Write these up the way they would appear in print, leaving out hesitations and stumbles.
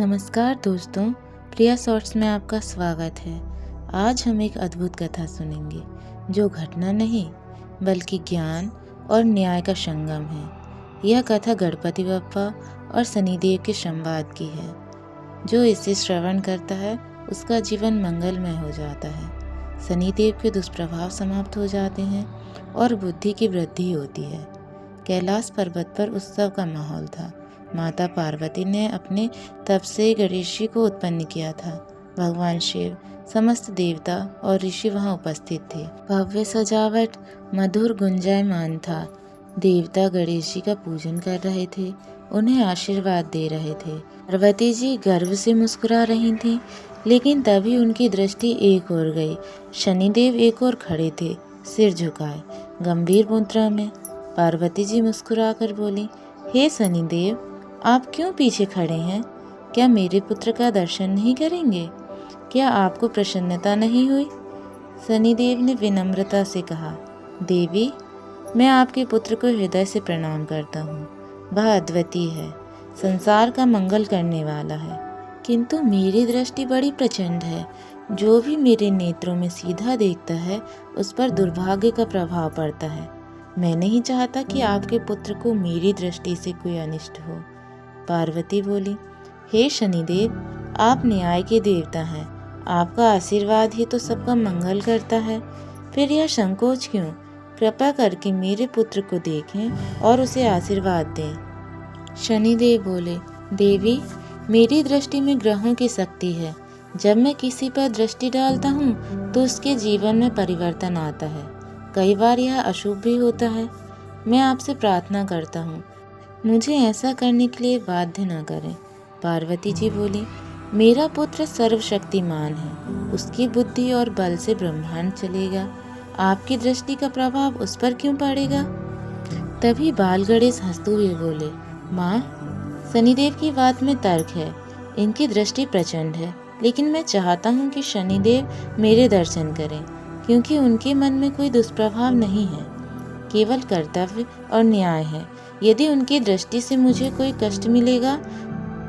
नमस्कार दोस्तों, प्रिया शॉर्ट्स में आपका स्वागत है। आज हम एक अद्भुत कथा सुनेंगे जो घटना नहीं बल्कि ज्ञान और न्याय का संगम है। यह कथा गणपति बप्पा और शनिदेव के संवाद की है। जो इसे श्रवण करता है उसका जीवन मंगलमय हो जाता है। शनिदेव के दुष्प्रभाव समाप्त हो जाते हैं और बुद्धि की वृद्धि होती है। कैलाश पर्वत पर उत्सव का माहौल था। माता पार्वती ने अपने तप से गणेश जी को उत्पन्न किया था। भगवान शिव, समस्त देवता और ऋषि वहां उपस्थित थे। भव्य सजावट, मधुर गुंजायमान था। देवता गणेश जी का पूजन कर रहे थे, उन्हें आशीर्वाद दे रहे थे। पार्वती जी गर्व से मुस्कुरा रही थीं, लेकिन तभी उनकी दृष्टि एक ओर गई। शनिदेव एक ओर खड़े थे, सिर झुकाए, गंभीर मुद्रा में। पार्वती जी मुस्कुराकर बोली, हे शनिदेव, आप क्यों पीछे खड़े हैं? क्या मेरे पुत्र का दर्शन नहीं करेंगे? क्या आपको प्रसन्नता नहीं हुई? शनिदेव ने विनम्रता से कहा, देवी, मैं आपके पुत्र को हृदय से प्रणाम करता हूँ। वह अद्वितीय है, संसार का मंगल करने वाला है। किंतु मेरी दृष्टि बड़ी प्रचंड है। जो भी मेरे नेत्रों में सीधा देखता है उस पर दुर्भाग्य का प्रभाव पड़ता है। मैं नहीं चाहता कि आपके पुत्र को मेरी दृष्टि से कोई अनिष्ट हो। पार्वती बोली, हे शनिदेव, आप न्याय के देवता हैं। आपका आशीर्वाद ही तो सबका मंगल करता है। फिर यह संकोच क्यों? कृपा करके मेरे पुत्र को देखें और उसे आशीर्वाद दें। शनिदेव बोले, देवी, मेरी दृष्टि में ग्रहों की शक्ति है। जब मैं किसी पर दृष्टि डालता हूँ तो उसके जीवन में परिवर्तन आता है। कई बार यह अशुभ भी होता है। मैं आपसे प्रार्थना करता हूँ, मुझे ऐसा करने के लिए बाध्य न करें। पार्वती जी बोली, मेरा पुत्र सर्वशक्तिमान है। उसकी बुद्धि और बल से ब्रह्मांड चलेगा। आपकी दृष्टि का प्रभाव उस पर क्यों पड़ेगा? तभी बाल गणेश हंसते हुए बोले, माँ, शनिदेव की बात में तर्क है। इनकी दृष्टि प्रचंड है, लेकिन मैं चाहता हूँ कि शनिदेव मेरे दर्शन करें, क्योंकि उनके मन में कोई दुष्प्रभाव नहीं है, केवल कर्तव्य और न्याय है। यदि उनकी दृष्टि से मुझे कोई कष्ट मिलेगा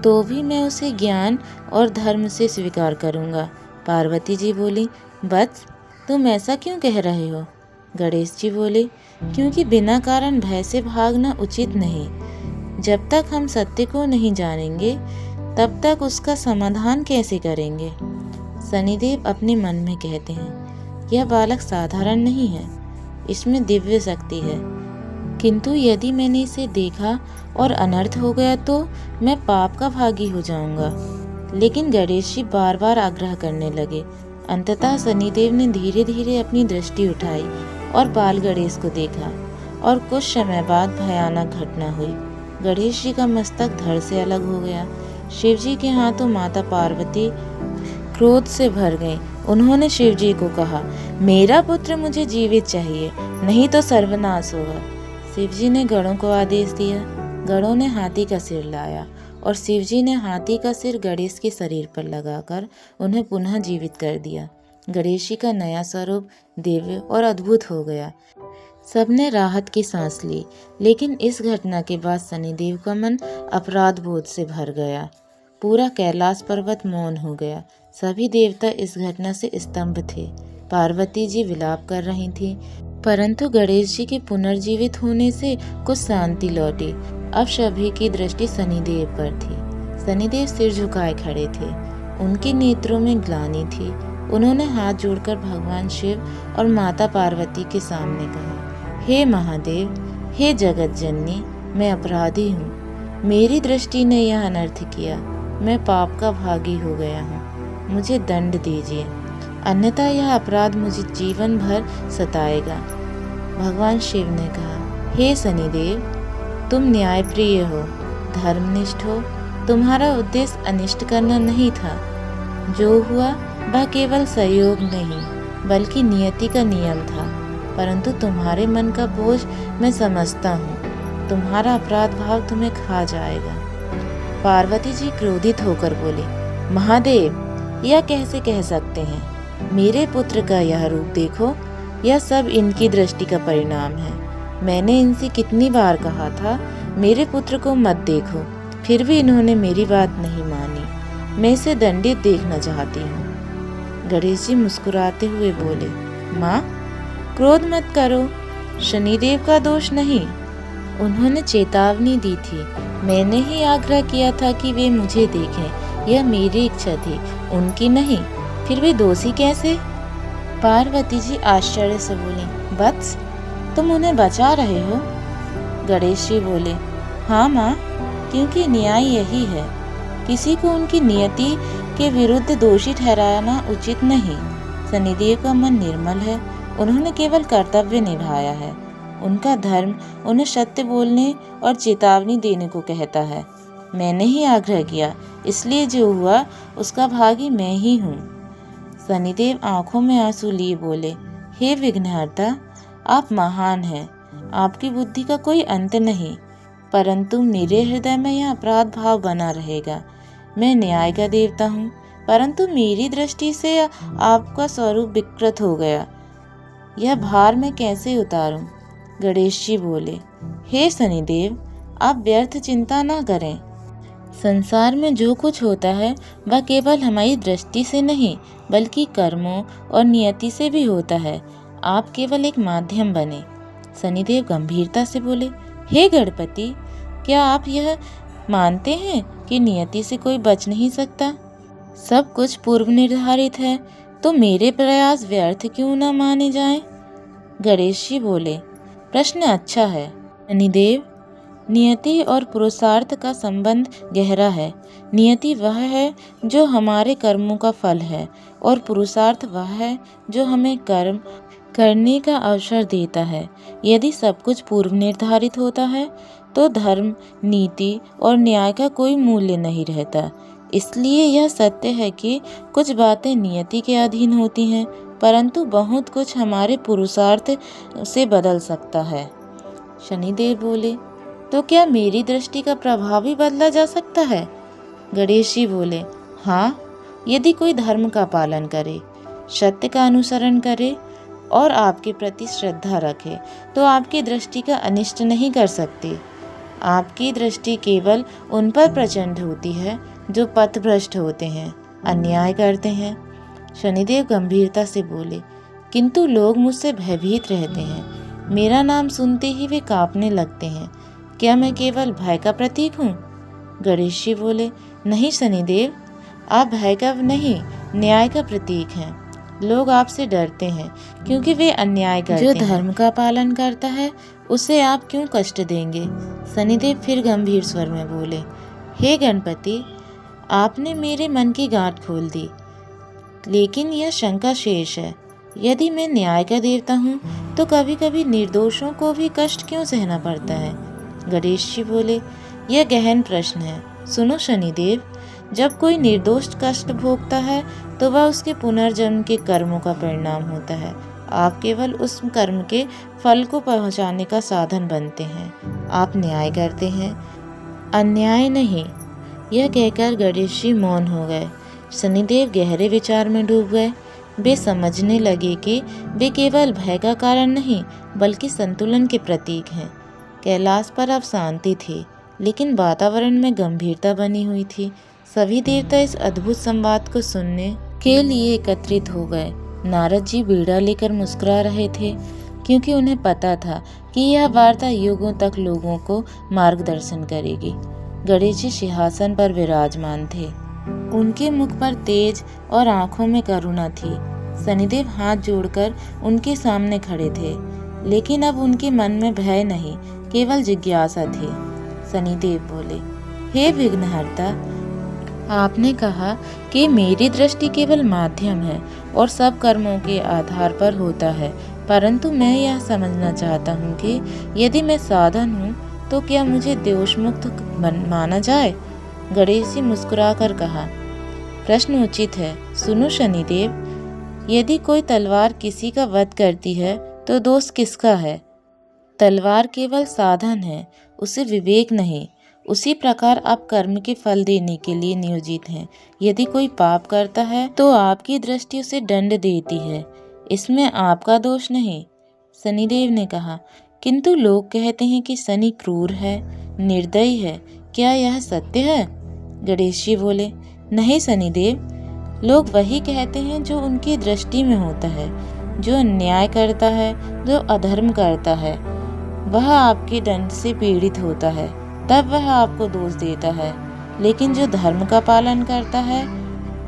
तो भी मैं उसे ज्ञान और धर्म से स्वीकार करूंगा। पार्वती जी बोली, वत्स, तुम ऐसा क्यों कह रहे हो? गणेश जी बोले, क्योंकि बिना कारण भय से भागना उचित नहीं। जब तक हम सत्य को नहीं जानेंगे तब तक उसका समाधान कैसे करेंगे? शनिदेव अपने मन में कहते हैं, यह बालक साधारण नहीं है, इसमें दिव्य शक्ति है। किंतु यदि मैंने इसे देखा और अनर्थ हो गया तो मैं पाप का भागी हो जाऊंगा। लेकिन गणेश जी बार बार आग्रह करने लगे। अंततः शनिदेव ने धीरे धीरे अपनी दृष्टि उठाई और बाल गणेश को देखा, और कुछ समय बाद भयानक घटना हुई। गणेश जी का मस्तक धड़ से अलग हो गया। शिव जी के हाथों माता पार्वती क्रोध से भर गईं। उन्होंने शिव जी को कहा, मेरा पुत्र मुझे जीवित चाहिए, नहीं तो सर्वनाश होगा। शिव जी ने गणों को आदेश दिया। गणों ने हाथी का सिर लाया और शिव जी ने हाथी का सिर गणेश के शरीर पर लगाकर उन्हें पुनः जीवित कर दिया। गणेश जी का नया स्वरूप दिव्य और अद्भुत हो गया। सबने राहत की सांस ली, लेकिन इस घटना के बाद शनिदेव का मन अपराध बोध से भर गया। पूरा कैलाश पर्वत मौन हो गया। सभी देवता इस घटना से स्तंभ थे। पार्वती जी विलाप कर रही थीं, परंतु गणेश जी के पुनर्जीवित होने से कुछ शांति लौटी। अब सभी की दृष्टि शनिदेव पर थी। शनिदेव सिर झुकाए खड़े थे, उनके नेत्रों में ग्लानि थी। उन्होंने हाथ जोड़कर भगवान शिव और माता पार्वती के सामने कहा, हे महादेव, हे जगत जननी, मैं अपराधी हूँ। मेरी दृष्टि ने यह अनर्थ किया। मैं पाप का भागी हो गया हूँ। मुझे दंड दीजिए, अन्यथा यह अपराध मुझे जीवन भर सताएगा। भगवान शिव ने कहा, हे शनिदेव, तुम न्यायप्रिय हो, धर्मनिष्ठ हो। तुम्हारा उद्देश्य अनिष्ट करना नहीं था। जो हुआ वह केवल सहयोग नहीं बल्कि नियति का नियम था। परंतु तुम्हारे मन का बोझ मैं समझता हूँ। तुम्हारा अपराध भाव तुम्हें खा जाएगा। पार्वती जी क्रोधित होकर बोली, महादेव, यह कैसे कह सकते हैं? मेरे पुत्र का यह रूप देखो। यह सब इनकी दृष्टि का परिणाम है। मैंने इनसे कितनी बार कहा था, मेरे पुत्र को मत देखो, फिर भी इन्होंने मेरी बात नहीं मानी। मैं इसे दंडित देखना चाहती हूँ। गणेश जी मुस्कुराते हुए बोले, माँ, क्रोध मत करो, शनिदेव का दोष नहीं। उन्होंने चेतावनी दी थी। मैंने ही आग्रह किया था कि वे मुझे देखें। यह मेरी इच्छा थी, उनकी नहीं। फिर भी दोषी कैसे? पार्वती जी आश्चर्य से बोली, वत्स, तुम उन्हें बचा रहे हो? गणेश जी बोले, हाँ माँ, क्योंकि न्याय यही है। किसी को उनकी नियति के विरुद्ध दोषी ठहराना उचित नहीं। शनिदेव का मन निर्मल है। उन्होंने केवल कर्तव्य निभाया है। उनका धर्म उन्हें सत्य बोलने और चेतावनी देने को कहता है। मैंने ही आग्रह किया, इसलिए जो हुआ उसका भागी मैं ही हूँ। शनिदेव आंखों में आंसू लिए बोले, हे विघ्नहर्ता, आप महान हैं। आपकी बुद्धि का कोई अंत नहीं, परंतु मेरे हृदय में यह अपराध भाव बना रहेगा। मैं न्याय का देवता हूँ, परंतु मेरी दृष्टि से आपका स्वरूप विकृत हो गया। यह भार मैं कैसे उतारूं? गणेश जी बोले, हे शनिदेव, आप व्यर्थ चिंता न करें। संसार में जो कुछ होता है वह केवल हमारी दृष्टि से नहीं, बल्कि कर्मों और नियति से भी होता है। आप केवल एक माध्यम बने। शनिदेव गंभीरता से बोले, हे गणपति, क्या आप यह मानते हैं कि नियति से कोई बच नहीं सकता? सब कुछ पूर्व निर्धारित है, तो मेरे प्रयास व्यर्थ क्यों न माने जाएं? गणेश जी बोले, प्रश्न अच्छा है शनिदेव। नियति और पुरुषार्थ का संबंध गहरा है। नियति वह है जो हमारे कर्मों का फल है, और पुरुषार्थ वह है जो हमें कर्म करने का अवसर देता है। यदि सब कुछ पूर्व निर्धारित होता है तो धर्म, नीति और न्याय का कोई मूल्य नहीं रहता। इसलिए यह सत्य है कि कुछ बातें नियति के अधीन होती हैं, परंतु बहुत कुछ हमारे पुरुषार्थ से बदल सकता है। शनिदेव बोले, तो क्या मेरी दृष्टि का प्रभाव भी बदला जा सकता है? गणेश जी बोले, हाँ, यदि कोई धर्म का पालन करे, सत्य का अनुसरण करे और आपके प्रति श्रद्धा रखे, तो आपकी दृष्टि का अनिष्ट नहीं कर सकती। आपकी दृष्टि केवल उन पर प्रचंड होती है जो पथभ्रष्ट होते हैं, अन्याय करते हैं। शनिदेव गंभीरता से बोले, किंतु लोग मुझसे भयभीत रहते हैं। मेरा नाम सुनते ही वे कांपने लगते हैं। क्या मैं केवल भय का प्रतीक हूँ? गणेश जी बोले, नहीं शनिदेव, आप भय का नहीं, न्याय का प्रतीक हैं। लोग आपसे डरते हैं क्योंकि वे अन्याय करते हैं। जो धर्म का पालन करता है उसे आप क्यों कष्ट देंगे? शनिदेव फिर गंभीर स्वर में बोले, हे गणपति, आपने मेरे मन की गांठ खोल दी, लेकिन यह शंका शेष है। यदि मैं न्याय का देवता हूँ तो कभी कभी निर्दोषों को भी कष्ट क्यों सहना पड़ता है? गणेश जी बोले, यह गहन प्रश्न है। सुनो शनिदेव, जब कोई निर्दोष कष्ट भोगता है तो वह उसके पुनर्जन्म के कर्मों का परिणाम होता है। आप केवल उस कर्म के फल को पहुंचाने का साधन बनते हैं। आप न्याय करते हैं, अन्याय नहीं। यह कहकर गणेश जी मौन हो गए। शनिदेव गहरे विचार में डूब गए। वे समझने लगे कि वे केवल भय का कारण नहीं, बल्कि संतुलन के प्रतीक हैं। कैलाश पर अब शांति थी, लेकिन वातावरण में गंभीरता बनी हुई थी। सभी देवता इस अद्भुत संवाद को सुनने के लिए एकत्रित हो गए। नारद जी बीड़ा लेकर मुस्कुरा रहे थे, क्योंकि उन्हें पता था कि यह वार्ता युगों तक लोगों को मार्गदर्शन करेगी। गणेश जी सिंहासन पर विराजमान थे। उनके मुख पर तेज और आंखों में करुणा थी। शनिदेव हाथ जोड़कर उनके सामने खड़े थे, लेकिन अब उनके मन में भय नहीं, केवल जिज्ञासा थी। शनिदेव बोले, हे विघ्नहर्ता, आपने कहा कि मेरी दृष्टि केवल माध्यम है और सब कर्मों के आधार पर होता है, परंतु मैं यह समझना चाहता हूँ कि यदि मैं साधन हूँ तो क्या मुझे दोष मुक्त माना जाए? गणेश जी मुस्कुराकर कहा, प्रश्न उचित है। सुनो शनिदेव, यदि कोई तलवार किसी का वध करती है तो दोष किसका है? तलवार केवल साधन है, उसे विवेक नहीं। उसी प्रकार आप कर्म के फल देने के लिए नियोजित हैं। यदि कोई पाप करता है तो आपकी दृष्टि उसे दंड देती है, इसमें आपका दोष नहीं। शनिदेव ने कहा, किंतु लोग कहते हैं कि शनि क्रूर है, निर्दयी है। क्या यह सत्य है? गणेश जी बोले, नहीं शनिदेव, लोग वही कहते हैं जो उनकी दृष्टि में होता है। जो अन्याय करता है, जो अधर्म करता है, वह आपके दंड से पीड़ित होता है, तब वह आपको दोष देता है। लेकिन जो धर्म का पालन करता है,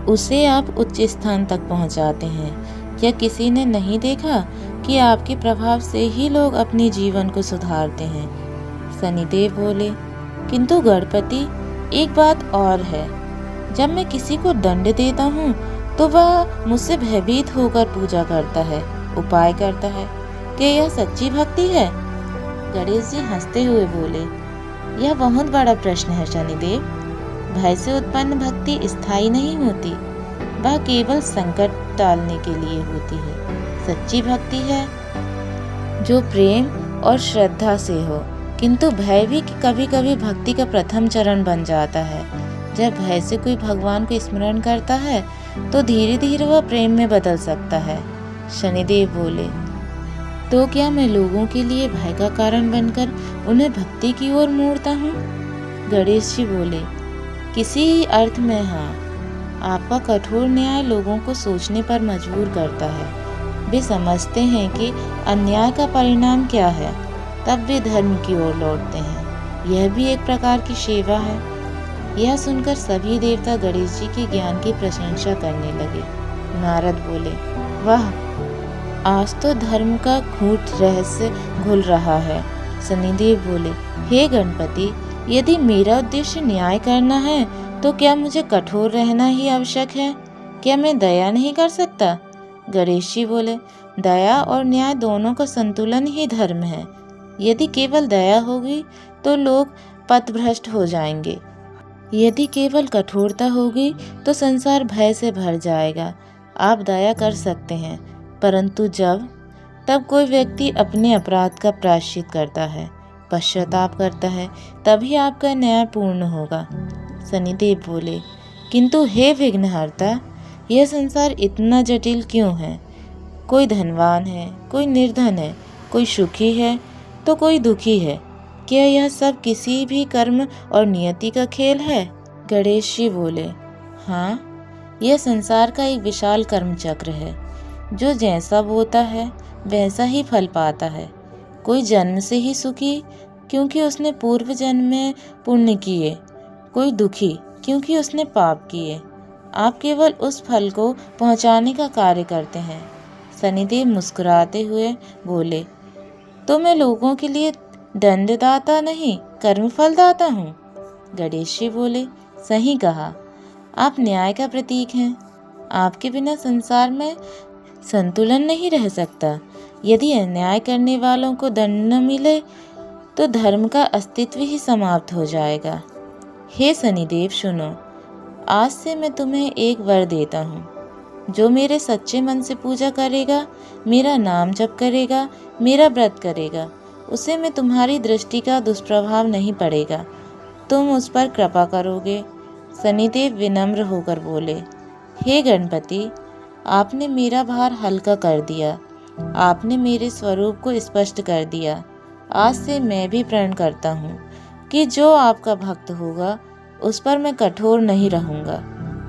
उसे आप उच्च स्थान तक पहुंचाते हैं। क्या किसी ने नहीं देखा कि आपके प्रभाव से ही लोग अपने जीवन को सुधारते हैं? शनिदेव बोले, किंतु गणपति, एक बात और है। जब मैं किसी को दंड देता हूँ तो वह मुझसे भयभीत होकर पूजा करता है, उपाय करता है। क्या यह सच्ची भक्ति है? गणेश जी हंसते हुए बोले, यह बहुत बड़ा प्रश्न है शनिदेव। भय से उत्पन्न भक्ति स्थायी नहीं होती, वह केवल संकट टालने के लिए होती है। सच्ची भक्ति है जो प्रेम और श्रद्धा से हो। किंतु भय भी कभी कभी भक्ति का प्रथम चरण बन जाता है। जब भय से कोई भगवान को स्मरण करता है तो धीरे धीरे वह प्रेम में बदल सकता है। शनिदेव बोले, तो क्या मैं लोगों के लिए भय का कारण बनकर उन्हें भक्ति की ओर मोड़ता हूँ? गणेश जी बोले, किसी ही अर्थ में हाँ। आपका कठोर न्याय लोगों को सोचने पर मजबूर करता है। वे समझते हैं कि अन्याय का परिणाम क्या है, तब वे धर्म की ओर लौटते हैं। यह भी एक प्रकार की सेवा है। यह सुनकर सभी देवता गणेश जी के ज्ञान की प्रशंसा करने लगे। नारद बोले, वाह, आज तो धर्म का गूढ़ रहस्य घुल रहा है। शनिदेव बोले, हे गणपति, यदि मेरा उद्देश्य न्याय करना है तो क्या मुझे कठोर रहना ही आवश्यक है? क्या मैं दया नहीं कर सकता? गणेश जी बोले, दया और न्याय दोनों का संतुलन ही धर्म है। यदि केवल दया होगी तो लोग पथभ्रष्ट हो जाएंगे। यदि केवल कठोरता होगी तो संसार भय से भर जाएगा। आप दया कर सकते हैं, परंतु तब कोई व्यक्ति अपने अपराध का प्रायश्चित करता है, पश्चाताप करता है, तभी आपका न्याय पूर्ण होगा। शनिदेव बोले, किंतु हे विघ्नहर्ता, यह संसार इतना जटिल क्यों है? कोई धनवान है, कोई निर्धन है, कोई सुखी है तो कोई दुखी है। क्या यह सब किसी भी कर्म और नियति का खेल है? गणेश जी बोले, हाँ, यह संसार का एक विशाल कर्म चक्र है। जो जैसा बोता है वैसा ही फल पाता है। कोई जन्म से ही सुखी क्योंकि उसने पूर्व जन्म में पुण्य किए, कोई दुखी क्योंकि उसने पाप किए। आप केवल उस फल को पहुंचाने का कार्य करते हैं। शनिदेव मुस्कुराते हुए बोले, तो मैं लोगों के लिए दंडदाता नहीं, कर्मफल दाता हूँ। गणेश जी बोले, सही कहा, आप न्याय का प्रतीक हैं। आपके बिना संसार में संतुलन नहीं रह सकता। यदि अन्याय करने वालों को दंड न मिले तो धर्म का अस्तित्व ही समाप्त हो जाएगा। हे शनिदेव, सुनो, आज से मैं तुम्हें एक वर देता हूँ। जो मेरे सच्चे मन से पूजा करेगा, मेरा नाम जप करेगा, मेरा व्रत करेगा, उसे में तुम्हारी दृष्टि का दुष्प्रभाव नहीं पड़ेगा। तुम उस पर कृपा करोगे। शनिदेव विनम्र होकर बोले, हे गणपति, आपने मेरा भार हल्का कर दिया। आपने मेरे स्वरूप को स्पष्ट कर दिया। आज से मैं भी प्रण करता हूँ कि जो आपका भक्त होगा उस पर मैं कठोर नहीं रहूँगा,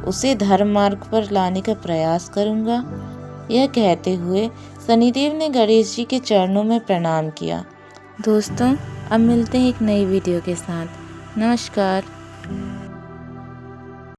उसे धर्म मार्ग पर लाने का प्रयास करूँगा। यह कहते हुए शनिदेव ने गणेश जी के चरणों में प्रणाम किया। दोस्तों, अब मिलते हैं एक नई वीडियो के साथ। नमस्कार।